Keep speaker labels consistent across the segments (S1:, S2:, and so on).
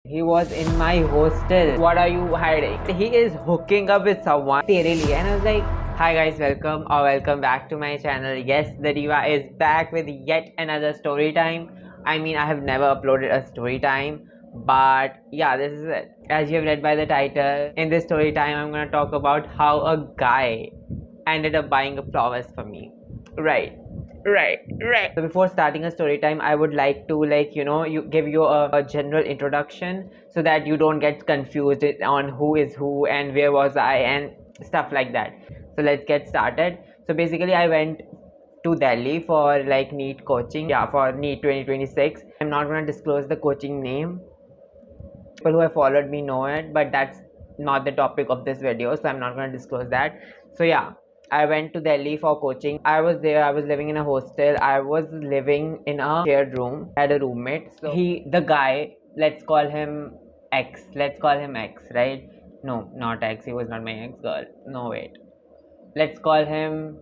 S1: He was in my hostel. What are you hiding? He is hooking up with someone. तेरे लिए. And I was like, hi guys, welcome back to my channel. Yes, the diva is back with yet another story time. I mean, I have never uploaded a story time, but yeah, this is it. As you have read by the title, in this story time, I'm gonna talk about how a guy ended up buying flowers for me. Right. So before starting a story time, I would like to give you a general introduction so that you don't get confused on who is who and where was I and stuff like that. So let's get started. So basically I went to Delhi for like NEET coaching, for NEET 2026. I'm not going to disclose the coaching name. People who have followed me know it, but that's not the topic of this video, so I'm not going to disclose that. So yeah, I went to Delhi for coaching. I was there, I was living in a hostel. I was living in a shared room, had a roommate. So the guy, let's call him X, right? No, not X, he was not my ex girl. No, wait, let's call him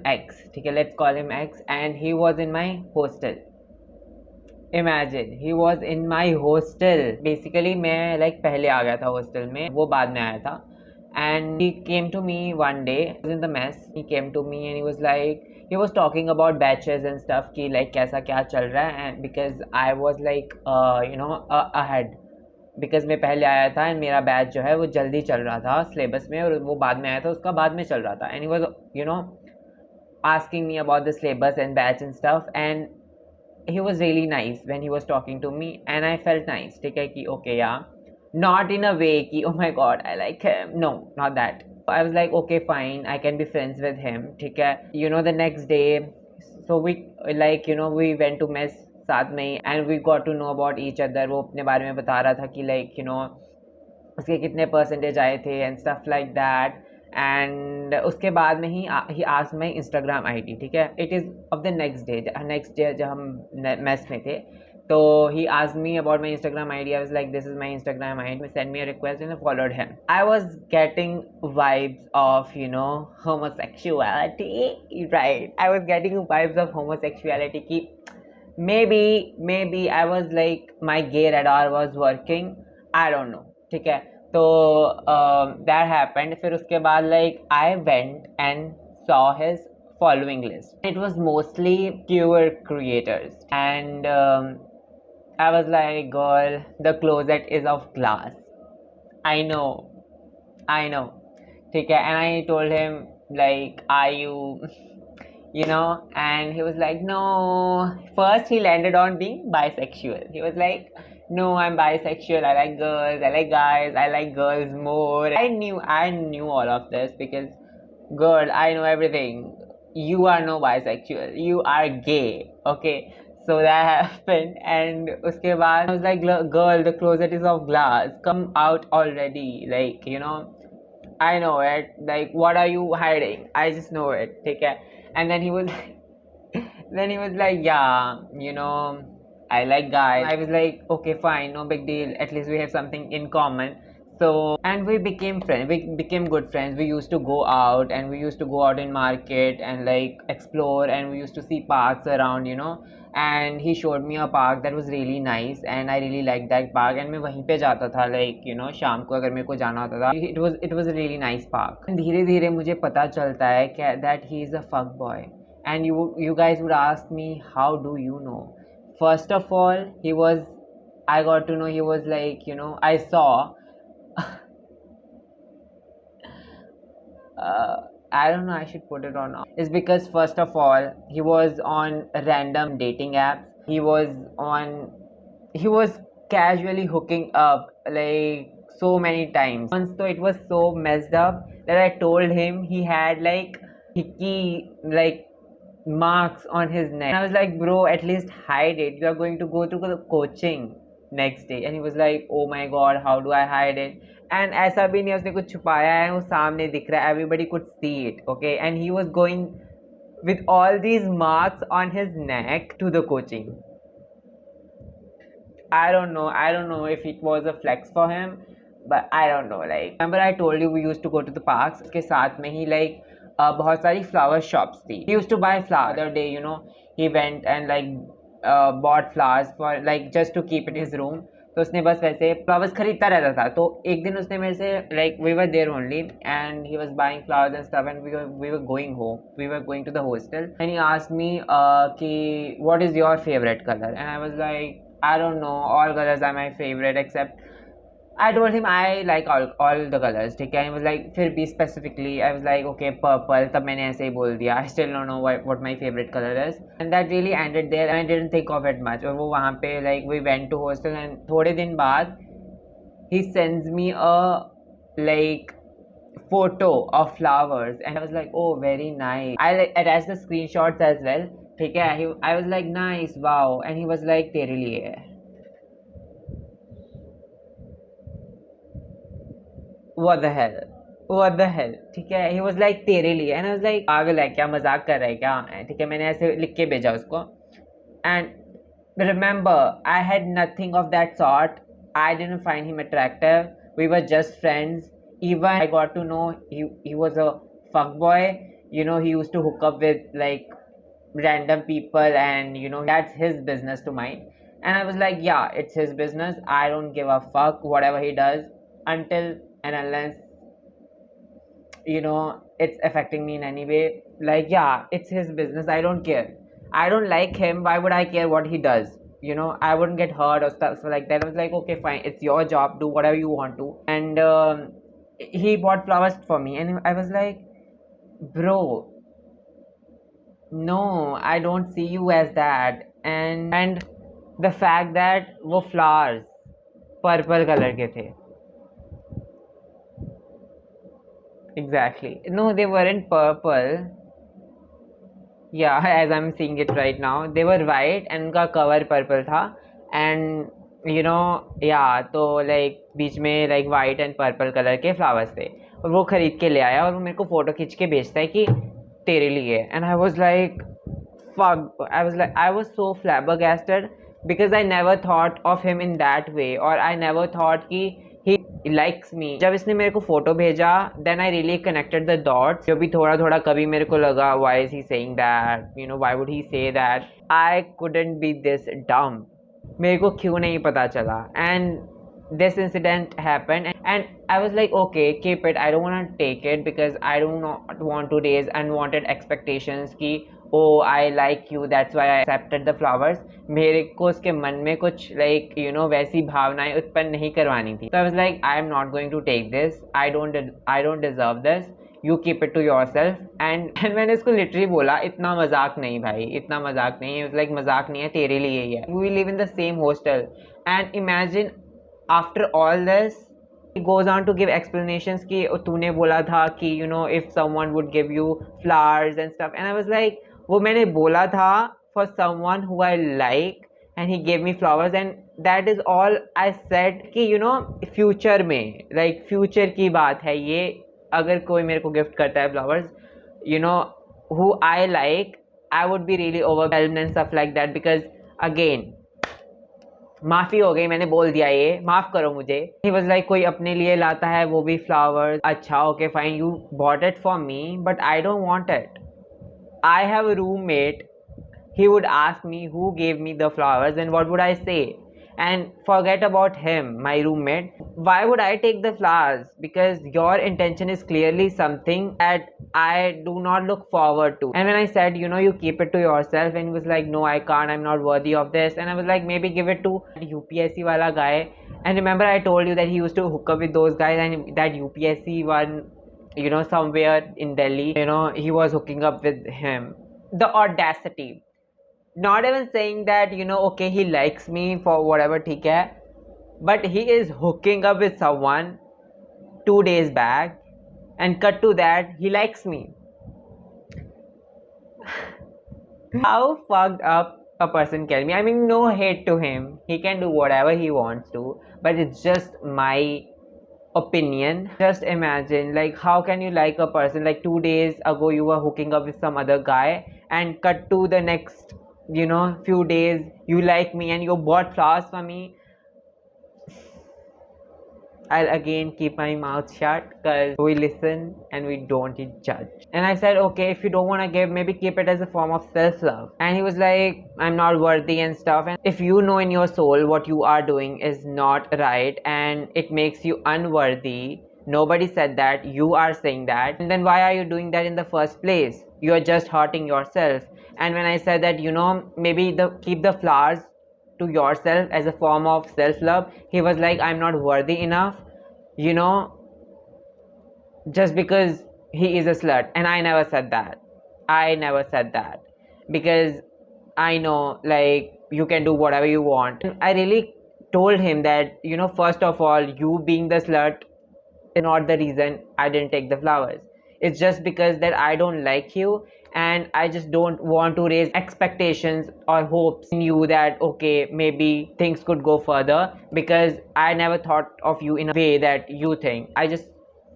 S1: X. Okay, let's call him X, and he was in my hostel. Imagine, he was in my hostel. Basically मैं like पहले आ गया था hostel में, वो बाद में आया था. And he came to me one day, I was in the mess. He came to me and he was like, he was talking about batches and stuff कि like कैसा क्या चल रहा है. And because I was like ahead, because मैं पहले आया था and मेरा बैच जो है वो जल्दी चल रहा था सिलेबस में, और वो बाद में आया था, उसका बाद में चल रहा था. And he was asking me about the syllabus and batch and stuff, and he was really nice when he was talking to me, and I felt nice. Okay, yeah, not in a way ki, oh my god, I like him. No, not that. I was like, okay, fine, I can be friends with him. The next day, so we we went to mess साथ में, and we got to know about each other. वो अपने बारे में बता रहा था कि उसके कितने परसेंटेज आए थे and stuff like that. And उसके बाद में he asked my Instagram ID. ठीक है, it is of the next day जब हम मेस में थे, तो he asked me about my Instagram ID. I was like, this is my Instagram ID, send me a request and I followed him. I was getting vibes of homosexuality, right? I was getting vibes of homosexuality ki maybe I was like, my gay radar was working, I don't know. ठीक है, तो that happened. फिर उसके बाद like I went and saw his following list. It was mostly queer creators, and I was like, girl, the closet is of glass. I know. ठीक है, and I told him like, are you and he was like, no. First he landed on being bisexual. He was like, no, I'm bisexual, I like girls, I like guys, I like girls more. I knew all of this because, girl, I know everything. You are no bisexual, you are gay. Okay, so that happened, and uske baad I was like, girl, the closet is of glass, come out already. Like, I know it. Like, what are you hiding? I just know it. Take care. And then he was like, yeah, I like guys. I was like, okay, fine, no big deal. At least we have something in common. So, and we became friends. We became good friends. We used to go out, and we used to go out in market and like explore, and we used to see parks around, and he showed me a park that was really nice, and I really liked that park, and मैं वहीं पे जाता था like शाम को अगर मेरे को जाना होता था. It was a really nice park. And धीरे धीरे मुझे पता चलता है कि that he is a fuck boy. And you guys would ask me, how do you know? First of all, I got to know he was like, I saw I don't know, I should put it or not. It's because first of all, he was on random dating apps. He was casually hooking up like so many times. Once though it was so messed up that I told him he had like hickey like marks on his neck. And I was like, bro, at least hide it. You are going to go to the coaching next day. And he was like, oh my god, how do I hide it? And ऐसा भी नहीं उसने कुछ छुपाया है, वो सामने दिख रहा है. Everybody could see it, okay? And he was going with all these marks on his neck to the coaching. I don't know if it was a flex for him, but I don't know. Like, remember I told you we usused to go to the parks. उसके साथ में ही like बहुत सारी flower shops थी. He used to buy flowers. The other day, he went and like bought flowers for like just to keep in his room. तो उसने बस वैसे फ्लावर्स खरीदता रहता था. तो एक दिन उसने मेरे से like we were there only and he was buying flowers and stuff and we were going home. We were going to the hostel and he asked me कि what is your favorite color, and I was like I don't know, all colors are my favorite except I told him I like all the colors. ठीक है. He was like फिर भी specifically I was like okay purple. तब मैंने ऐसे ही बोल दिया. I still don't know what my favorite color is and that really ended there and I didn't think of it much. और वो वहाँ पे like we went to hostel and थोड़े दिन बाद he sends me a like photo of flowers and I was like oh very nice. I like attached the screenshots as well. ठीक है. I was like nice wow and he was like तेरे लिए है. what the hell what the hell. ठीक है. he was like तेरे लिए and I was like पागल है क्या, मजाक कर रहा है क्या. ठीक है. मैंने ऐसे लिख के भेजा उसको and remember I had nothing of that sort. I didn't find him attractive. We were just friends. Even I got to know he was a fuckboy. You know, he used to hook up with like random people and you know that's his business to mind. And I was like yeah, it's his business. I don't give a fuck whatever he does until and unless you know it's affecting me in any way. Like yeah, it's his business. I don't care. I don't like him. Why would I care what he does? You know, I wouldn't get hurt or stuff like that. I was like okay fine, it's your job, do whatever you want to. And he bought flowers for me and I was like bro no, I don't see you as that. And the fact that वो flowers purple colour के थे. Exactly. No, they weren't purple. Yeah, as I'm seeing it right now, they were white and उनका cover purple था. And you know, yeah, तो like बीच में like white and purple color के flowers थे और वो खरीद के ले आया और वो मेरे को फोटो खींच के भेजता है कि तेरे लिए. And I was like fuck. I was so flabbergasted because I never thought of him in that way or I never thought कि he likes me. जब इसने मेरे को फोटो भेजा then I really connected the dots. जो भी थोड़ा थोड़ा कभी मेरे को लगा why is he saying that, you know, why would he say that. I couldn't be this dumb. मेरे को क्यों नहीं पता चला. And this incident happened and I was like okay keep it. I don't want to take it because I do not want to raise unwanted expectations कि oh I like you that's why I accepted the flowers. मेरे को उसके मन में कुछ like you know वैसी भावनाएं उत्पन्न नहीं करवानी थी. So I was like I am not going to take this. I don't deserve this. You keep it to yourself. And मैंने इसको literally बोला इतना मजाक नहीं भाई, इतना मजाक नहीं. It was like मजाक नहीं है, तेरे लिए ही है. We live in the same hostel and imagine after all this he goes on to give explanations कि तूने बोला था कि you know if someone would give you flowers and stuff. And I was like वो मैंने बोला था for someone who I like and he gave me flowers and that is all I said कि you know future में like future की बात है ये. अगर कोई मेरे को गिफ्ट करता है flowers you know who I like I would be really overwhelmed and stuff like that because again माफ़ी हो गई, मैंने बोल दिया ये, माफ़ करो मुझे. He was like कोई अपने लिए लाता है वो भी flowers. अच्छा okay fine, you bought it for me but I don't want it. I have a roommate. He would ask me who gave me the flowers and what would I say. And forget about him, my roommate. Why would I take the flowers? Because your intention is clearly something that I do not look forward to. And when I said, you know, you keep it to yourself, and he was like, no, I can't, I'm not worthy of this. And I was like, maybe give it to UPSC wala guy. And remember I told you that he used to hook up with those guys, and that UPSC one, you know, somewhere in Delhi, you know, he was hooking up with him. The audacity. Not even saying that, you know, okay, he likes me for whatever, theek hai, but he is hooking up with someone 2 days back, and cut to that, he likes me. How fucked up a person can be. I mean, no hate to him. He can do whatever he wants to, but it's just my opinion. Just imagine, like, how can you like a person, like 2 days ago you were hooking up with some other guy, and cut to the next, you know, few days you like me and you bought flowers for me. I'll again keep my mouth shut because we listen and we don't judge. And I said, okay, if you don't want to give, maybe keep it as a form of self-love. And he was like, I'm not worthy and stuff. And if you know in your soul what you are doing is not right and it makes you unworthy, nobody said that, you are saying that, and then why are you doing that in the first place? You are just hurting yourself. And when I said that, maybe keep the flowers to yourself as a form of self-love, he was like, I'm not worthy enough, you know just because he is a slut. And I never said that. I never said that, because I know, like, you can do whatever you want. And I really told him that, first of all, you being the slut is not the reason I didn't take the flowers. It's just because that I don't like you, and I just don't want to raise expectations or hopes in you that, okay, maybe things could go further, because I never thought of you in a way that you think. I just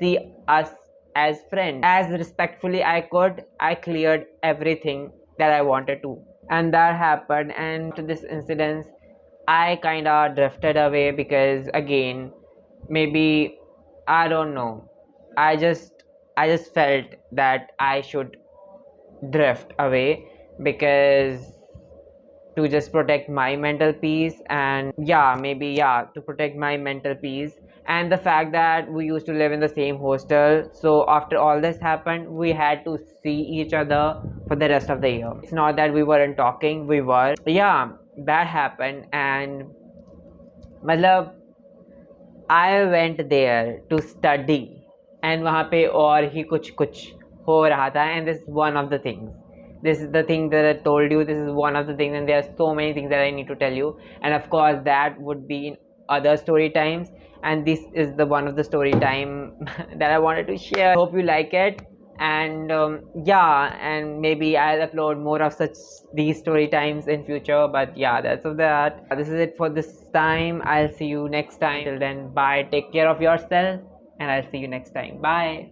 S1: see us as friends. As respectfully I could, I cleared everything that I wanted to. And that happened, and after this incident, I kinda drifted away, because again, maybe, I don't know, I just felt that I should drift away, because to just protect my mental peace, and to protect my mental peace. And the fact that we used to live in the same hostel, so after all this happened, we had to see each other for the rest of the year. It's not that we weren't talking, we were. Yeah, that happened. And matlab, I went there to study, and वहाँ पे और ही कुछ हो रहा था. And this is one of the things. This is the thing that I told you. This is one of the things, and there are so many things that I need to tell you. And of course, that would be in other story times. And this is the one of the story time that I wanted to share. Hope you like it. And and maybe I'll upload more of these story times in future. But yeah, that's of that. This is it for this time. I'll see you next time. Till then, bye. Take care of yourself, and I'll see you next time. Bye.